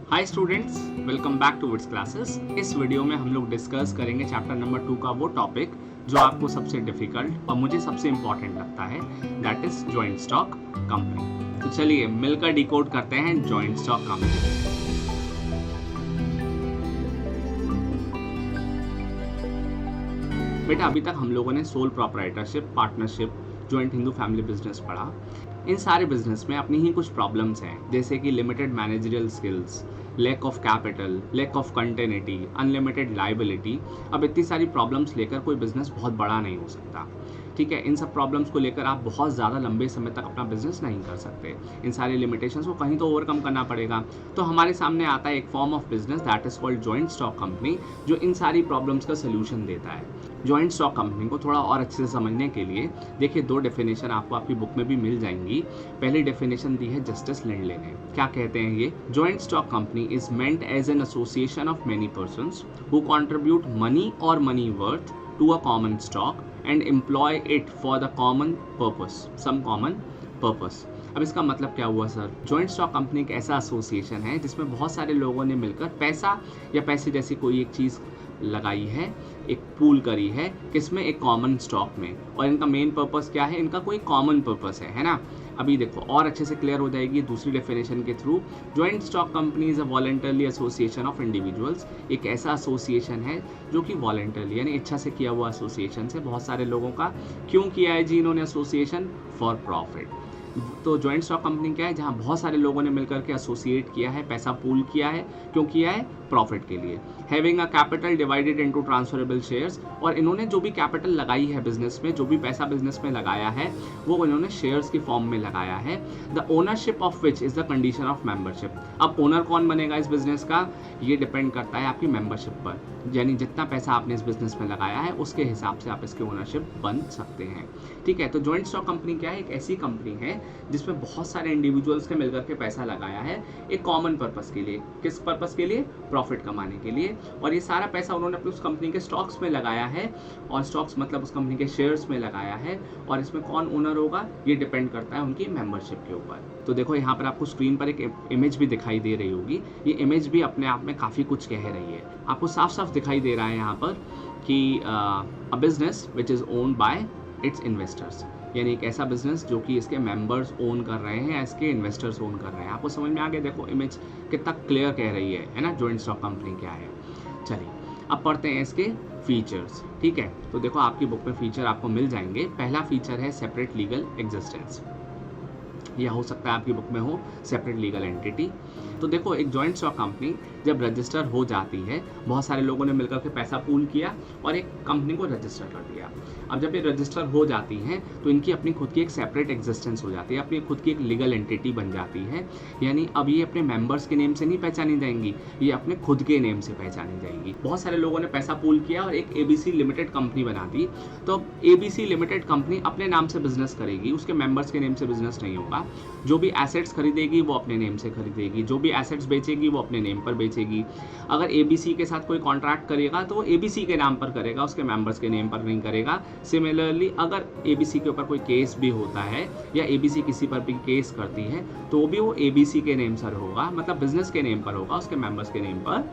Hi students, welcome back to Vits classes. इस video में हम लोग डिस्कस करेंगे चैप्टर नंबर 2 का वो टॉपिक जो आपको सबसे डिफिकल्ट और मुझे सबसे इम्पॉर्टेंट लगता है, that is joint stock company. तो चलिए मिलकर डिकोड करते हैं जॉइंट स्टॉक कंपनी। बेटा, अभी तक हम लोगों ने sole proprietorship, partnership, joint Hindu family business पढ़ा। इन सारे बिजनेस में अपनी ही कुछ प्रॉब्लम्स हैं, जैसे कि limited managerial skills, lack of capital, lack of continuity, unlimited liability. अब इतनी सारी प्रॉब्लम्स लेकर कोई बिजनेस बहुत बड़ा नहीं हो सकता। ठीक है, इन सब प्रॉब्लम्स को लेकर आप बहुत ज़्यादा लंबे समय तक अपना बिजनेस नहीं कर सकते। इन सारे लिमिटेशंस को कहीं तो ओवरकम करना पड़ेगा। तो हमारे सामने आता है एक form of business that is called joint stock company, जो इन सारी प्रॉब्लम्स का सोल्यूशन देता है। जॉइंट स्टॉक कंपनी को थोड़ा और अच्छे से समझने के लिए देखिए, दो डेफिनेशन आपको आपकी बुक में भी मिल जाएंगी। पहली डेफिनेशन दी है जस्टिस लिंडले ने। क्या कहते हैं ये? Joint stock company is meant as an association of many persons who contribute money और money worth to a common stock and employ it for the common purpose, some common purpose. अब इसका मतलब क्या हुआ सर? जॉइंट स्टॉक कंपनी एक ऐसा association है जिसमें बहुत सारे लोगों ने मिलकर पैसा या पैसे जैसी कोई एक चीज़ लगाई है, एक पूल करी है, किसमें? एक कॉमन स्टॉक में। और इनका मेन पर्पस क्या है? इनका कोई कॉमन पर्पस है ना। अभी देखो और अच्छे से क्लियर हो जाएगी दूसरी डेफिनेशन के through. Joint stock company is a voluntarily association of individuals. एक ऐसा एसोसिएशन है जो कि वॉलंटरली यानी इच्छा से किया हुआ एसोसिएशन से बहुत सारे लोगों का। क्यों किया है जी इन्होंने एसोसिएशन? For profit. तो जॉइंट स्टॉक कंपनी क्या है? जहां बहुत सारे लोगों ने मिलकर के एसोसिएट किया है, पैसा पूल किया है। क्यों किया है? प्रॉफिट के लिए। Having a capital divided into transferable shares. और इन्होंने जो भी कैपिटल लगाई है बिजनेस में, जो भी पैसा बिजनेस में लगाया है, वो इन्होंने शेयर्स की फॉर्म में लगाया है। The ownership of which is the condition of membership. अब ओनर कौन बनेगा इस बिजनेस का? ये डिपेंड करता है आपकी मेंबरशिप पर, यानी जितना पैसा आपने इस बिजनेस में लगाया है उसके हिसाब से आप इसके ओनरशिप बन सकते हैं। ठीक है, तो जॉइंट स्टॉक कंपनी क्या है? एक ऐसी कंपनी है जिसमें बहुत सारे इंडिविजुअल्स के मिलकर के पैसा लगाया है एक कॉमन पर्पस के लिए। किस पर्पस के लिए? प्रॉफिट कमाने के लिए। और ये सारा पैसा उन्होंने अपने उस कंपनी के स्टॉक्स में लगाया है, और स्टॉक्स मतलब उस कंपनी के शेयर्स में लगाया है। और इसमें कौन ओनर होगा? ये डिपेंड करता है उनकी मेंबरशिप के ऊपर। तो देखो यहाँ पर आपको स्क्रीन पर एक इमेज भी दिखाई दे रही होगी। ये इमेज भी अपने आप में काफ़ी कुछ कह रही है। आपको साफ साफ दिखाई दे रहा है यहाँ पर कि a business which is owned by it's investors, यानी एक ऐसा बिजनेस जो कि इसके मेंबर्स ओन कर रहे हैं या इसके इन्वेस्टर्स ओन कर रहे हैं। आपको समझ में आ गया? देखो इमेज कितना क्लियर कह रही है ना जॉइंट स्टॉक कंपनी क्या है। चलिए अब पढ़ते हैं इसके फीचर्स। ठीक है, तो देखो आपकी बुक में फीचर आपको मिल जाएंगे। पहला फीचर है सेपरेट लीगल एग्जिस्टेंस। यह हो सकता है आपकी बुक में हो सेपरेट लीगल एंटिटी। तो देखो एक जॉइंट स्टॉक कंपनी जब रजिस्टर हो जाती है, बहुत सारे लोगों ने मिलकर के पैसा पूल किया और एक कंपनी को रजिस्टर कर दिया। अब जब ये रजिस्टर हो जाती हैं तो इनकी अपनी खुद की एक सेपरेट एग्जिस्टेंस हो जाती है, अपनी खुद की एक लीगल एंटिटी बन जाती है। यानी अब ये अपने मेंबर्स के नेम से नहीं पहचानी जाएंगी, ये अपने खुद के नेम से पहचानी जाएंगी। बहुत सारे लोगों ने पैसा पूल किया और एक एबीसी लिमिटेड कंपनी बना दी। तो अब एबीसी लिमिटेड कंपनी अपने नाम से बिजनेस करेगी, उसके मेंबर्स के नेम से बिजनेस नहीं होगा। जो भी एसेट्स खरीदेगी वो अपने नेम से खरीदेगी, जो भी एसेट्स बेचेगी वो अपने नेम पर बेचेगी। अगर एबीसी के साथ कोई कॉन्ट्रैक्ट करेगा तो वो एबीसी के नाम पर करेगा, उसके मेंबर्स के नेम पर नहीं करेगा। सिमिलरली अगर एबीसी के ऊपर कोई केस भी होता है या एबीसी किसी पर भी केस करती है तो भी वो एबीसी के नेम पर होगा, मतलब बिजनेस के नेम पर होगा, उसके मेंबर्स के नेम पर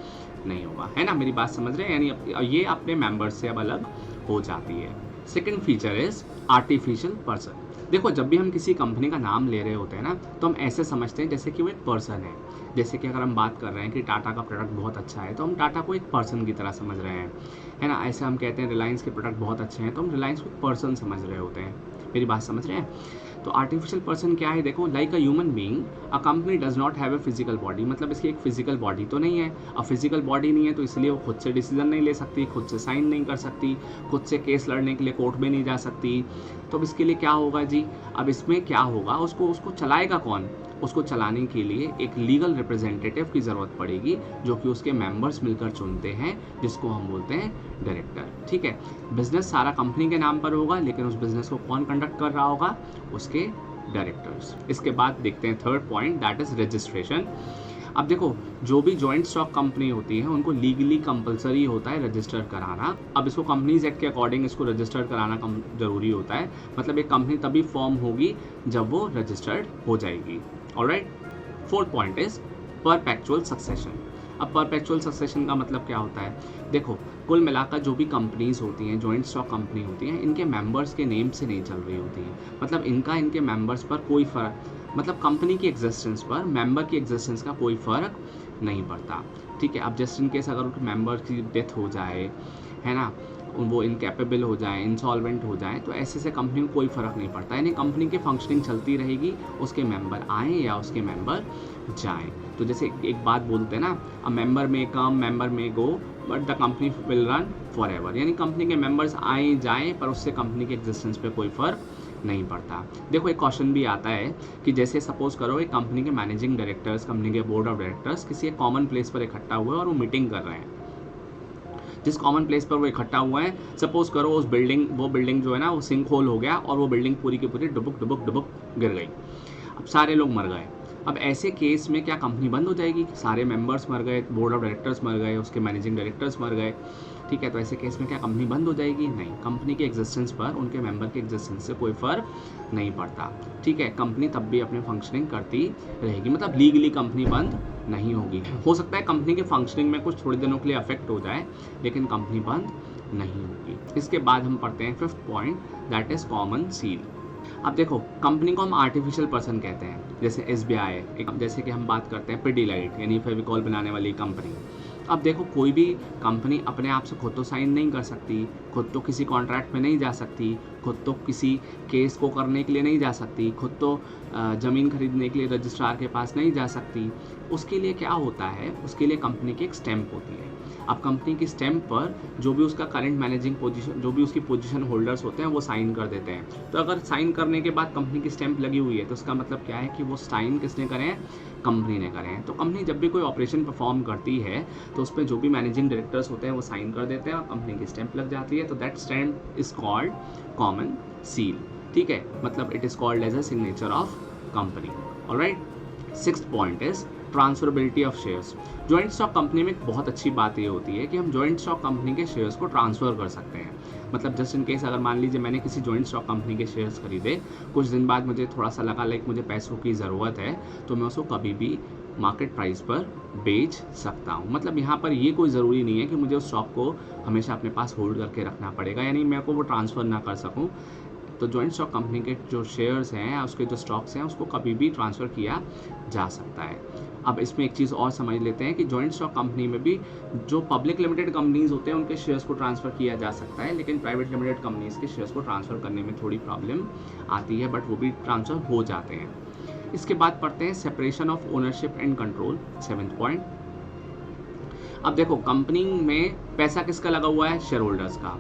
नहीं होगा। है ना, मेरी बात समझ रहे हैं? यानी ये अपने मेंबर्स से अब अलग हो जाती है। Second feature is artificial person. देखो जब भी हम किसी कंपनी का नाम ले रहे होते हैं ना, तो हम ऐसे समझते हैं जैसे कि वो एक पर्सन है। जैसे कि अगर हम बात कर रहे हैं कि टाटा का प्रोडक्ट बहुत अच्छा है तो हम टाटा को एक पर्सन की तरह समझ रहे हैं, है ना। ऐसे हम कहते हैं रिलायंस के प्रोडक्ट बहुत अच्छे हैं तो हम रिलायंस को एक पर्सन समझ रहे होते हैं। मेरी बात समझ रहे हैं? तो आर्टिफिशियल पर्सन क्या है? देखो like a human being a company does not have a physical body. मतलब इसकी एक फिजिकल बॉडी तो नहीं है। अब फिजिकल बॉडी नहीं है तो इसलिए वो खुद से डिसीजन नहीं ले सकती, खुद से साइन नहीं कर सकती, खुद से केस लड़ने के लिए कोर्ट में नहीं जा सकती। तो अब इसके लिए क्या होगा जी? अब इसमें क्या होगा? उसको चलाएगा कौन? उसको चलाने के लिए एक लीगल रिप्रेजेंटेटिव की ज़रूरत पड़ेगी जो कि उसके मेंबर्स मिलकर चुनते हैं, जिसको हम बोलते हैं डायरेक्टर। ठीक है, बिजनेस सारा कंपनी के नाम पर होगा लेकिन उस बिजनेस को कौन कंडक्ट कर रहा होगा? उसके डायरेक्टर्स। इसके बाद देखते हैं third point, that is registration. अब देखो जो भी जॉइंट स्टॉक कंपनी होती है उनको लीगली कंपलसरी होता है रजिस्टर कराना। अब इसको कंपनीज एक्ट के अकॉर्डिंग इसको रजिस्टर कराना जरूरी होता है। मतलब एक कंपनी तभी फॉर्म होगी जब वो रजिस्टर्ड हो जाएगी। Alright, fourth point is perpetual succession. अब परपेचुअल सक्सेशन का मतलब क्या होता है? देखो, कुल मिलाकर जो भी कंपनीज होती हैं, जॉइंट स्टॉक कंपनी होती हैं, इनके मेंबर्स के नेम से नहीं चल रही होती हैं। मतलब इनके मेंबर्स पर कोई फ़र्क, मतलब कंपनी की एग्जिस्टेंस पर मेंबर की एग्जिस्टेंस का कोई फ़र्क नहीं पड़ता। ठीक है, अब जस्ट इन केस अगर उनके मेंबर की डेथ हो जाए, है ना, वो इनकैपेबल हो जाए, इंसॉल्वेंट हो जाए, तो ऐसे से कंपनी को कोई फ़र्क नहीं पड़ता। यानी कंपनी की फंक्शनिंग चलती रहेगी, उसके मेंबर आएँ या उसके मेंबर जाएँ। तो जैसे एक बात बोलते हैं ना, अ मेंबर में कम, मेंबर में go, but the company will run forever. यानी कंपनी के मेंबर्स आएँ जाएँ, पर उससे कंपनी के एग्जिस्टेंस पे कोई फ़र्क नहीं पड़ता। देखो, एक क्वेश्चन भी आता है कि जैसे सपोज करो एक कंपनी के मैनेजिंग डायरेक्टर्स, कंपनी के बोर्ड ऑफ डायरेक्टर्स किसी एक कॉमन प्लेस पर इकट्ठा हुए और वो मीटिंग कर रहे हैं। जिस कॉमन प्लेस पर वो इकट्ठा हुए हैं, सपोज करो वो बिल्डिंग जो है ना, वो सिंक होल हो गया और वो बिल्डिंग पूरी की पूरी डुबुक गिर गई। अब सारे लोग मर गए। अब ऐसे केस में क्या कंपनी बंद हो जाएगी? सारे मेंबर्स मर गए, बोर्ड ऑफ डायरेक्टर्स मर गए, उसके मैनेजिंग डायरेक्टर्स मर गए। ठीक है, तो ऐसे केस में क्या कंपनी बंद हो जाएगी? नहीं, कंपनी के एग्जिस्टेंस पर उनके मेंबर के एग्जिस्टेंस से कोई फ़र्क नहीं पड़ता। ठीक है, कंपनी तब भी अपनी फंक्शनिंग करती रहेगी, मतलब लीगली कंपनी बंद नहीं होगी। हो सकता है कंपनी के फंक्शनिंग में कुछ थोड़े दिनों के लिए अफेक्ट हो जाए, लेकिन कंपनी बंद नहीं होगी। इसके बाद हम पढ़ते हैं 5th point, that is common seal. अब देखो, कंपनी को हम आर्टिफिशियल पर्सन कहते हैं, जैसे SBI, जैसे कि हम बात करते हैं पिडिलाइट, यानी फेविकॉल बनाने वाली कंपनी। अब देखो, कोई भी कंपनी अपने आप से खुद तो साइन नहीं कर सकती, खुद तो किसी कॉन्ट्रैक्ट में नहीं जा सकती, खुद तो किसी केस को करने के लिए नहीं जा सकती, खुद तो ज़मीन खरीदने के लिए रजिस्ट्रार के पास नहीं जा सकती। उसके लिए क्या होता है? उसके लिए कंपनी की एक स्टैम्प होती है। अब कंपनी की स्टैम्प पर जो भी उसका करंट मैनेजिंग पोजीशन, जो भी उसकी पोजीशन होल्डर्स होते हैं, वो साइन कर देते हैं। तो अगर साइन करने के बाद कंपनी की स्टैम्प लगी हुई है, तो उसका मतलब क्या है कि वो साइन किसने करे हैं? कंपनी ने करे हैं। तो कंपनी जब भी कोई ऑपरेशन परफॉर्म करती है, तो उसमें जो भी मैनेजिंग डायरेक्टर्स होते हैं वो साइन कर देते हैं और कंपनी की स्टैम्प लग जाती है। तो that stamp is called common seal. ठीक है, मतलब it is called as a signature of company. Alright, 6th point is transferability of shares. Joint stock company में एक बहुत अच्छी बात ये होती है कि हम जॉइंट स्टॉक कंपनी के शेयर्स को ट्रांसफ़र कर सकते हैं। मतलब जस्ट इन केस अगर मान लीजिए मैंने किसी जॉइंट स्टॉक कंपनी के शेयर्स खरीदे, कुछ दिन बाद मुझे थोड़ा सा लगा लाइक मुझे पैसों की ज़रूरत है, तो मैं उसको कभी भी मार्केट प्राइस पर बेच सकता हूँ। मतलब यहाँ पर ये कोई ज़रूरी नहीं है कि मुझे उस स्टॉक को हमेशा अपने पास होल्ड करके रखना पड़ेगा, यानी मैं को वो ट्रांसफ़र ना कर सकूँ। तो जॉइंट स्टॉक कंपनी के जो शेयर्स हैं, उसके जो स्टॉक्स हैं, उसको कभी भी ट्रांसफ़र किया जा सकता है। अब इसमें एक चीज़ और समझ लेते हैं कि जॉइंट स्टॉक कंपनी में भी जो पब्लिक लिमिटेड कंपनीज़ होते हैं उनके शेयर्स को ट्रांसफ़र किया जा सकता है, लेकिन प्राइवेट लिमिटेड कंपनीज़ के शेयर्स को ट्रांसफ़र करने में थोड़ी प्रॉब्लम आती है, बट वो भी ट्रांसफ़र हो जाते हैं। इसके बाद पढ़ते हैं separation of ownership and control, 7th point. अब देखो, कंपनी में पैसा किसका लगा हुआ है? शेयर होल्डर्स का,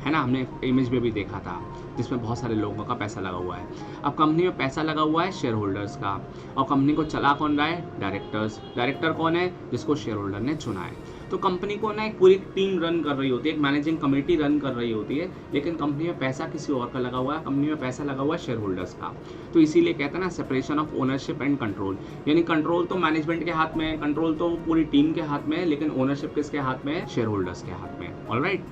है ना। हमने इमेज में भी देखा था जिसमें बहुत सारे लोगों का पैसा लगा हुआ है। अब कंपनी में पैसा लगा हुआ है शेयर होल्डर्स का, और कंपनी को चला कौन रहा है? डायरेक्टर्स। डायरेक्टर कौन है? जिसको शेयर होल्डर ने चुना है। तो कंपनी को ना एक पूरी टीम रन कर रही होती है, एक मैनेजिंग कमेटी रन कर रही होती है, लेकिन कंपनी में पैसा किसी और का लगा हुआ है, कंपनी में पैसा लगा हुआ है शेयर होल्डर्स का। तो इसीलिए कहते हैं ना separation of ownership and control, यानी कंट्रोल तो मैनेजमेंट के हाथ में है, कंट्रोल तो पूरी टीम के हाथ में है, लेकिन ओनरशिप किसके हाथ में है? शेयर होल्डर्स के हाथ में। Alright,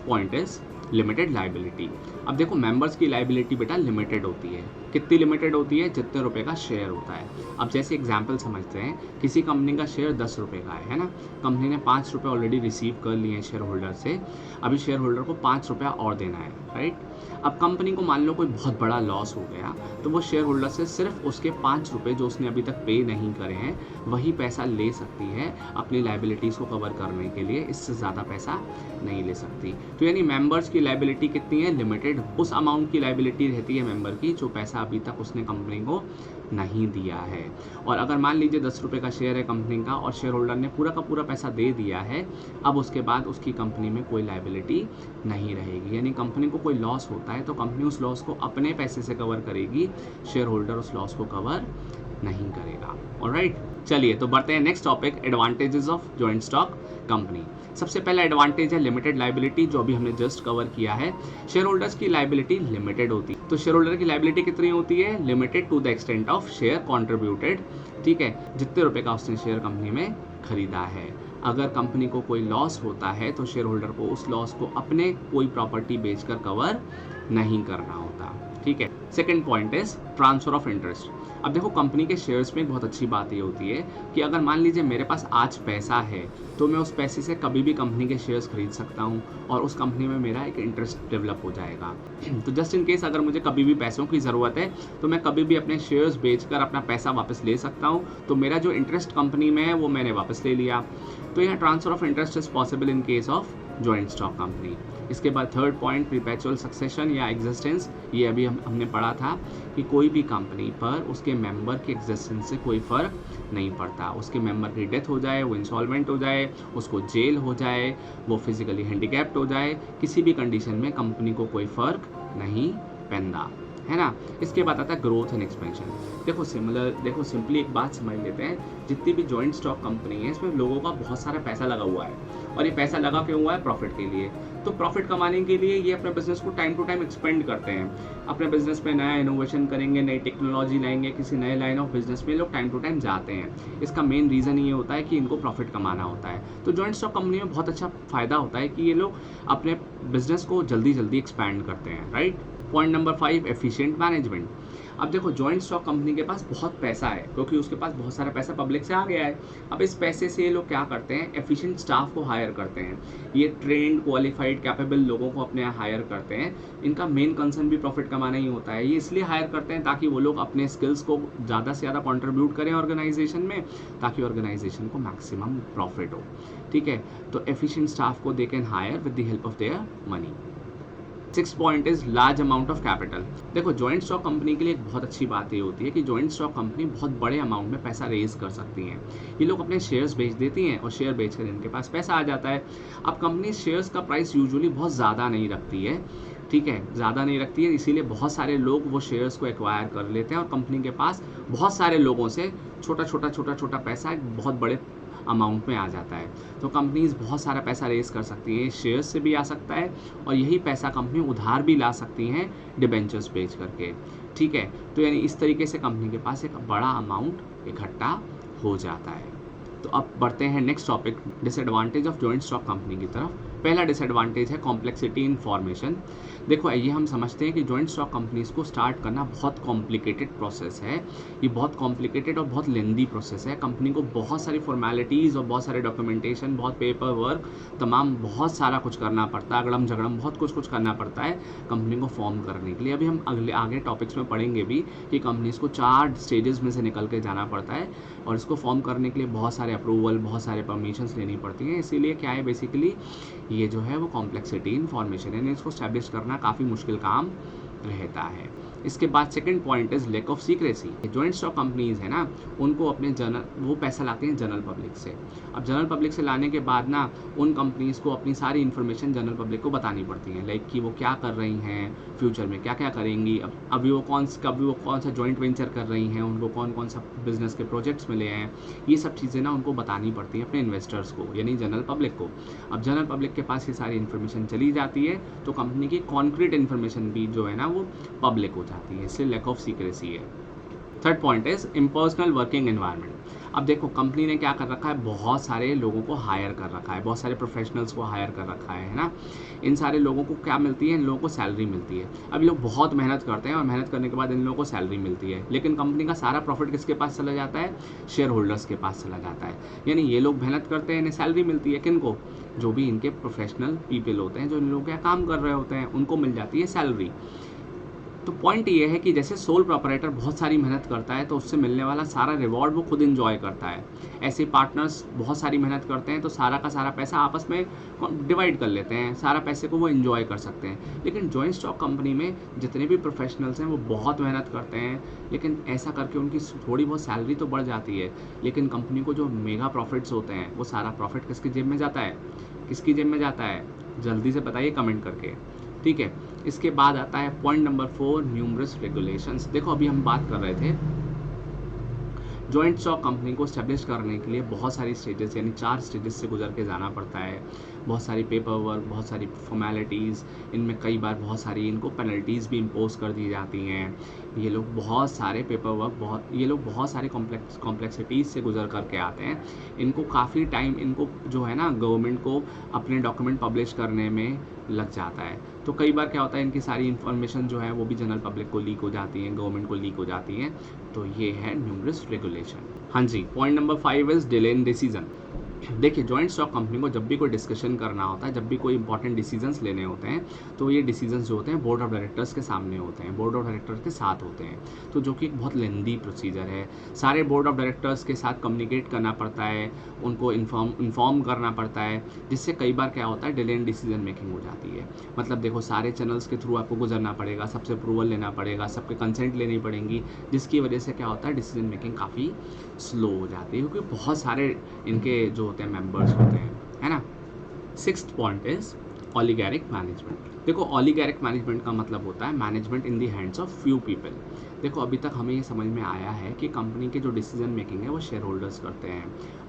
point is limited liability. अब देखो, मेंबर्स की लाइबिलिटी बेटा लिमिटेड होती है। कितनी लिमिटेड होती है? जितने रुपए का शेयर होता है। अब जैसे एग्जांपल समझते हैं, किसी कंपनी का शेयर 10 रुपये का है ना। कंपनी ने 5 रुपये ऑलरेडी रिसीव कर लिए हैं शेयर होल्डर से, अभी शेयर होल्डर को 5 रुपया और देना है, राइट। अब कंपनी को मान लो कोई बहुत बड़ा लॉस हो गया, तो वो शेयर होल्डर से सिर्फ उसके 5 रुपये जो उसने अभी तक पे नहीं करे हैं, वही पैसा ले सकती है अपनी लाइबिलिटीज़ को कवर करने के लिए, इससे ज़्यादा पैसा नहीं ले सकती। तो यानी मेंबर्स की लाइबिलिटी कितनी है? लिमिटेड। उस अमाउंट की लाइबिलिटी रहती है मेंबर की जो पैसा अभी तक उसने कंपनी को नहीं दिया है। और अगर मान लीजिए 10 रुपये का शेयर है कंपनी का और शेयर होल्डर ने पूरा का पूरा पैसा दे दिया है, अब उसके बाद उसकी कंपनी में कोई लाइबिलिटी नहीं रहेगी। यानी कंपनी को कोई लॉस होता है तो कंपनी उस लॉस को अपने पैसे से कवर करेगी, शेयर होल्डर उस लॉस को कवर नहीं करेगा। ऑलराइट, चलिए तो बढ़ते हैं next topic, advantages of joint stock company. सबसे पहला एडवांटेज है लिमिटेड लाइबिलिटी, जो अभी हमने जस्ट कवर किया है। शेयर होल्डर्स की लाइबिलिटी लिमिटेड होती है। तो शेयर होल्डर की लाइबिलिटी कितनी होती है? Limited to the extent of share contributed. ठीक है, जितने रुपए का उसने शेयर कंपनी में खरीदा है। अगर कंपनी को कोई लॉस होता है तो शेयर होल्डर को उस लॉस को अपने कोई प्रॉपर्टी बेचकर कवर नहीं करना होता। ठीक है, second point is transfer of interest. अब देखो कंपनी के शेयर्स में एक बहुत अच्छी बात ये होती है कि अगर मान लीजिए मेरे पास आज पैसा है तो मैं उस पैसे से कभी भी कंपनी के शेयर्स खरीद सकता हूँ और उस कंपनी में मेरा एक इंटरेस्ट डेवलप हो जाएगा। तो जस्ट इन केस अगर मुझे कभी भी पैसों की ज़रूरत है तो मैं कभी भी अपने शेयर्स बेचकर अपना पैसा वापस ले सकता हूँ। तो मेरा जो इंटरेस्ट कंपनी में है वो मैंने वापस ले लिया। तो यहाँ transfer of interest is possible in case of joint stock company. इसके बाद थर्ड पॉइंट परपेचुअल सक्सेशन या एग्जिस्टेंस। ये अभी हमने पढ़ा था कि कोई भी कंपनी पर उसके मेंबर के एग्जिस्टेंस से कोई फ़र्क नहीं पड़ता। उसके मेंबर की डेथ हो जाए, वो इंसॉल्वेंट हो जाए, उसको जेल हो जाए, वो फिजिकली हैंडीकैप्ड हो जाए, किसी भी कंडीशन में कंपनी को कोई फ़र्क नहीं पैंदा, है ना। इसके बाद आता है ग्रोथ एंड एक्सपेंशन। देखो सिंपली एक बात समझ लेते हैं, जितनी भी जॉइंट स्टॉक कंपनी है इसमें लोगों का बहुत सारा पैसा लगा हुआ है और ये पैसा लगा क्यों हुआ है? प्रॉफिट के लिए। तो प्रॉफिट कमाने के लिए ये अपने बिजनेस को टाइम टू टाइम एक्सपेंड करते हैं, अपने बिजनेस में नया इनोवेशन करेंगे, नई टेक्नोलॉजी लाएंगे, किसी नए लाइन ऑफ बिजनेस में लोग टाइम टू टाइम जाते हैं। इसका मेन रीज़न ये होता है कि इनको प्रॉफिट कमाना होता है। तो जॉइंट स्टॉक कंपनी में बहुत अच्छा फ़ायदा होता है कि ये लोग अपने बिजनेस को जल्दी जल्दी एक्सपैंड करते हैं, right. Point number 5, efficient management. अब देखो जॉइंट स्टॉक कंपनी के पास बहुत पैसा है क्योंकि उसके पास बहुत सारा पैसा पब्लिक से आ गया है। अब इस पैसे से ये लोग क्या करते हैं? एफिशिएंट स्टाफ को हायर करते हैं। ये ट्रेंड, क्वालिफाइड, कैपेबल लोगों को अपने यहाँ हायर करते हैं। इनका मेन कंसर्न भी प्रॉफिट कमाना ही होता है। ये इसलिए हायर करते हैं ताकि वो लोग अपने स्किल्स को ज़्यादा से ज़्यादा कंट्रीब्यूट करें ऑर्गेनाइजेशन में, ताकि ऑर्गेनाइजेशन को मैक्सिमम प्रॉफिट हो, ठीक है। तो एफिशिएंट स्टाफ को they can hire with the help of their money. 6 point is large amount of capital. देखो जॉइंट स्टॉक कंपनी के लिए एक बहुत अच्छी बात ये होती है कि जॉइंट स्टॉक कंपनी बहुत बड़े अमाउंट में पैसा रेज कर सकती हैं। ये लोग अपने शेयर्स बेच देती हैं और शेयर बेचकर इनके पास पैसा आ जाता है। अब कंपनी शेयर्स का प्राइस यूजुअली बहुत ज़्यादा नहीं रखती है, ठीक है, ज़्यादा नहीं रखती है, इसीलिए बहुत सारे लोग वो शेयर्स को एक्वायर कर लेते हैं और कंपनी के पास बहुत सारे लोगों से छोटा पैसा एक बहुत बड़े अमाउंट में आ जाता है। तो कंपनीज बहुत सारा पैसा रेज कर सकती हैं, शेयर्स से भी आ सकता है और यही पैसा कंपनी उधार भी ला सकती हैं डिबेंचर्स बेच करके, ठीक है। तो यानी इस तरीके से कंपनी के पास एक बड़ा अमाउंट इकट्ठा हो जाता है। तो अब बढ़ते हैं next topic, disadvantage of joint stock company की तरफ। पहला डिसएडवांटेज है कॉम्प्लेक्सिटी इन फॉर्मेशन। देखो ये हम समझते हैं कि जॉइंट स्टॉक कंपनीज को स्टार्ट करना बहुत कॉम्प्लिकेटेड प्रोसेस है। ये बहुत कॉम्प्लिकेटेड और बहुत लेंदी प्रोसेस है। कंपनी को बहुत सारी फॉर्मेलिटीज़ और बहुत सारे डॉक्यूमेंटेशन, बहुत पेपर वर्क, तमाम बहुत सारा कुछ करना पड़ता है, अगड़म झगड़म बहुत कुछ करना पड़ता है कंपनी को फॉर्म करने के लिए। अभी हम आगे टॉपिक्स में पढ़ेंगे भी कि कंपनीज को 4 स्टेजेस में से निकल के जाना पड़ता है और इसको फॉर्म करने के लिए बहुत सारे अप्रूवल, बहुत सारे परमिशंस लेनी पड़ती हैं। इसीलिए क्या है, बेसिकली ये जो है वो कॉम्प्लेक्सिटी इन फॉर्मेशन है, इसको स्टैब्लिश करना काफ़ी मुश्किल काम रहता है। इसके बाद second point is lack of secrecy. Joint stock companies है ना, उनको अपने वो पैसा लाते हैं जनरल पब्लिक से। अब जनरल पब्लिक से लाने के बाद ना उन कंपनीज को अपनी सारी इन्फॉर्मेशन जनरल पब्लिक को बतानी पड़ती है, लाइक कि वो क्या कर रही हैं, फ्यूचर में क्या क्या करेंगी, अभी वो कौन सा जॉइंट वेंचर कर रही हैं, उनको कौन सा बिजनेस के प्रोजेक्ट्स मिले हैं, ये सब चीज़ें ना उनको बतानी पड़ती हैं अपने इन्वेस्टर्स को, यानी जनरल पब्लिक को। अब जनरल पब्लिक के पास ये सारी इन्फॉर्मेशन चली जाती है तो कंपनी की कॉन्क्रीट इन्फॉर्मेशन भी जो है ना वो पब्लिक हो जाती है, इसलिए लैक ऑफ सीक्रेसी है। Third point is impersonal working environment. अब देखो कंपनी ने क्या कर रखा है, बहुत सारे लोगों को हायर कर रखा है, बहुत सारे प्रोफेशनल्स को हायर कर रखा है ना। इन सारे लोगों को क्या मिलती है, इन लोगों को सैलरी मिलती है। अब लोग बहुत मेहनत करते हैं और मेहनत करने के बाद इन लोगों को सैलरी मिलती है, लेकिन कंपनी का सारा प्रॉफिट किसके पास चला जाता है, शेयर होल्डर्स के पास चला जाता है। यानी ये लोग मेहनत करते हैं, इन्हें सैलरी मिलती है, किनको, जो भी इनके प्रोफेशनल पीपल होते हैं, जो इन लोगों का काम कर रहे होते हैं, उनको मिल जाती है सैलरी। तो पॉइंट ये है कि जैसे सोल प्रोपराइटर बहुत सारी मेहनत करता है तो उससे मिलने वाला सारा रिवॉर्ड वो खुद एंजॉय करता है। ऐसे पार्टनर्स बहुत सारी मेहनत करते हैं तो सारा का सारा पैसा आपस में डिवाइड कर लेते हैं, सारा पैसे को वो एंजॉय कर सकते हैं। लेकिन जॉइंट स्टॉक कंपनी में जितने भी प्रोफेशनल्स हैं वो बहुत मेहनत करते हैं, लेकिन ऐसा करके उनकी थोड़ी बहुत सैलरी तो बढ़ जाती है, लेकिन कंपनी को जो मेगा प्रॉफिट्स होते हैं वो सारा प्रॉफिट किसकी जेब में जाता है, किसकी जेब में जाता है, जल्दी से बताइए कमेंट करके, ठीक है। इसके बाद आता है पॉइंट नंबर 4, न्यूमरस रेगुलेशंस। देखो अभी हम बात कर रहे थे जॉइंट स्टॉक कंपनी को स्टैब्लिश करने के लिए बहुत सारी स्टेजेस यानी 4 स्टेजेस से गुजर के जाना पड़ता है। बहुत सारी पेपर वर्क, बहुत सारी फॉर्मेलिटीज़, इनमें कई बार बहुत सारी इनको पेनल्टीज़ भी इम्पोज कर दी जाती हैं। ये लोग बहुत सारे पेपर वर्क ये लोग बहुत सारे कॉम्प्लेक्सिटीज़ से गुजर करके आते हैं। इनको काफ़ी टाइम इनको जो है ना गवर्नमेंट को अपने डॉक्यूमेंट पब्लिश करने में लग जाता है। तो कई बार क्या होता है, इनकी सारी इन्फॉर्मेशन जो है वो भी जनरल पब्लिक को लीक हो जाती है, गवर्नमेंट को लीक हो जाती है। तो ये है न्यूमरस रेगुलेशन। हाँ जी, point number 5 is delay in decision. देखिए, जॉइंट स्टॉक कंपनी को जब भी कोई डिस्कशन करना होता है, जब भी कोई इंपॉर्टेंट डिसीजंस लेने होते हैं, तो ये डिसीजंस जो होते हैं बोर्ड ऑफ डायरेक्टर्स के सामने होते हैं, बोर्ड ऑफ डायरेक्टर्स के साथ होते हैं। तो जो कि एक बहुत लेंदी प्रोसीजर है। सारे बोर्ड ऑफ डायरेक्टर्स के साथ कम्युनिकेट करना पड़ता है, उनको इन्फॉर्म करना पड़ता है, जिससे कई बार क्या होता है, डिले इन डिसीजन मेकिंग हो जाती है। मतलब देखो, सारे चैनल्स के थ्रू आपको गुजरना पड़ेगा, सबसे अप्रूवल लेना पड़ेगा, सबके कंसेंट लेनी पड़ेंगी, जिसकी वजह से क्या होता है, डिसीजन मेकिंग काफ़ी स्लो हो जाती है, क्योंकि बहुत सारे इनके जो होते हैं मेंबर्स होते हैं, है ना। 6th point is ऑलिगैरिक management. देखो, ऑलिगैरिक मैनेजमेंट का मतलब होता है management in the hands of few people. देखो, अभी तक हमें ये समझ में आया है कि कंपनी के जो डिसीजन मेकिंग है वो शेयर होल्डर्स करते हैं,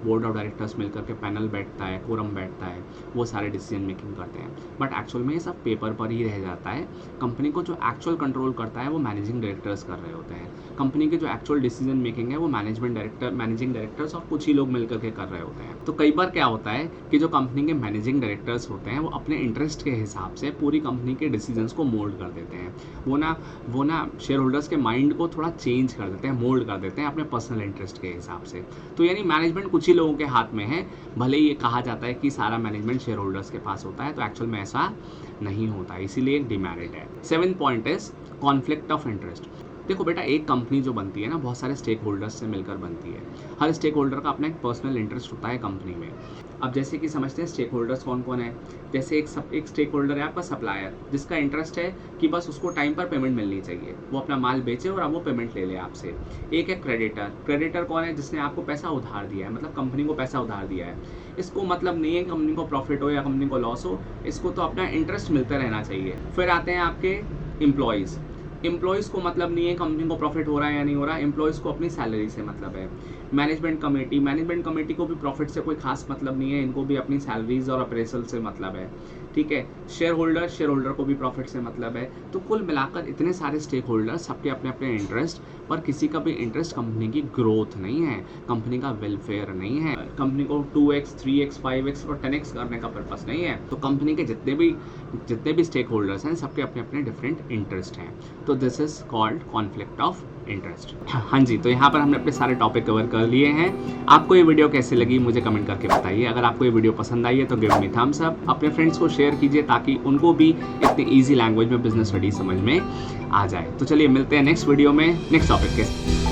बोर्ड ऑफ डायरेक्टर्स मिलकर के पैनल बैठता है, कोरम बैठता है, वो सारे डिसीजन मेकिंग करते हैं। बट एक्चुअल में ये सब पेपर पर ही रह जाता है। कंपनी को जो एक्चुअल कंट्रोल करता है वो मैनेजिंग डायरेक्टर्स कर रहे होते हैं। कंपनी के जो एक्चुअल डिसीजन मेकिंग है वो मैनेजिंग डायरेक्टर्स और कुछ ही लोग मिलकर के कर रहे होते हैं। तो कई बार क्या होता है कि जो कंपनी के मैनेजिंग डायरेक्टर्स होते हैं वो अपने इंटरेस्ट के हिसाब से पूरी कंपनी के डिसीजंस को मोल्ड कर देते हैं। वो ना शेयर होल्डर्स के माइंड को थोड़ा चेंज कर देते हैं, मोल्ड कर देते हैं अपने पर्सनल इंटरेस्ट के हिसाब से। तो यानी मैनेजमेंट कुछ ही लोगों के हाथ में है। भले ही ये कहा जाता है कि सारा मैनेजमेंट शेयर होल्डर्स के पास होता है, तो एक्चुअल में ऐसा नहीं होता, इसीलिए एक डिमेरिट है। 7th point is conflict of interest. देखो बेटा, एक कंपनी जो बनती है ना, बहुत सारे स्टेक होल्डर्स से मिलकर बनती है। हर स्टेक होल्डर का अपना एक पर्सनल इंटरेस्ट होता है कंपनी में। अब जैसे कि समझते हैं स्टेक होल्डर्स कौन कौन है। जैसे एक स्टेक होल्डर है आपका सप्लायर, जिसका इंटरेस्ट है कि बस उसको टाइम पर पेमेंट मिलनी चाहिए, वो अपना माल बेचे और अब वो पेमेंट ले ले आपसे। एक है क्रेडिटर कौन है, जिसने आपको पैसा उधार दिया है, मतलब कंपनी को पैसा उधार दिया है। इसको मतलब नहीं है कंपनी को प्रॉफिट हो या कंपनी को लॉस हो, इसको तो अपना इंटरेस्ट मिलता रहना चाहिए। फिर आते हैं आपके एम्प्लॉयज़ को मतलब नहीं है कंपनी को प्रॉफिट हो रहा है या नहीं हो रहा है, एम्प्लॉयज़ को अपनी सैलरी से मतलब है। मैनेजमेंट कमेटी को भी प्रॉफिट से कोई खास मतलब नहीं है, इनको भी अपनी सैलरीज और अप्रेजल से मतलब है, ठीक है। शेयर होल्डर को भी प्रॉफिट से मतलब है। तो कुल मिलाकर इतने सारे स्टेक होल्डर, सबके अपने अपने इंटरेस्ट, पर किसी का भी इंटरेस्ट कंपनी की ग्रोथ नहीं है, कंपनी का वेलफेयर नहीं है, कंपनी को 2x 3x 5x और 10x करने का पर्पस नहीं है। तो कंपनी के जितने भी स्टेक होल्डर्स हैं, सबके अपने अपने डिफरेंट इंटरेस्ट हैं। तो this is called conflict of interest. हाँ जी, तो यहाँ पर हमने अपने सारे टॉपिक कवर कर लिए हैं। आपको ये वीडियो कैसे लगी मुझे कमेंट करके बताइए। अगर आपको ये वीडियो पसंद आई है तो गिव मी थम्स अप। अपने फ्रेंड्स को शेयर कीजिए ताकि उनको भी इतनी ईजी लैंग्वेज में बिजनेस स्टडी समझ में आ जाए। तो चलिए मिलते हैं नेक्स्ट वीडियो में नेक्स्ट टॉपिक के।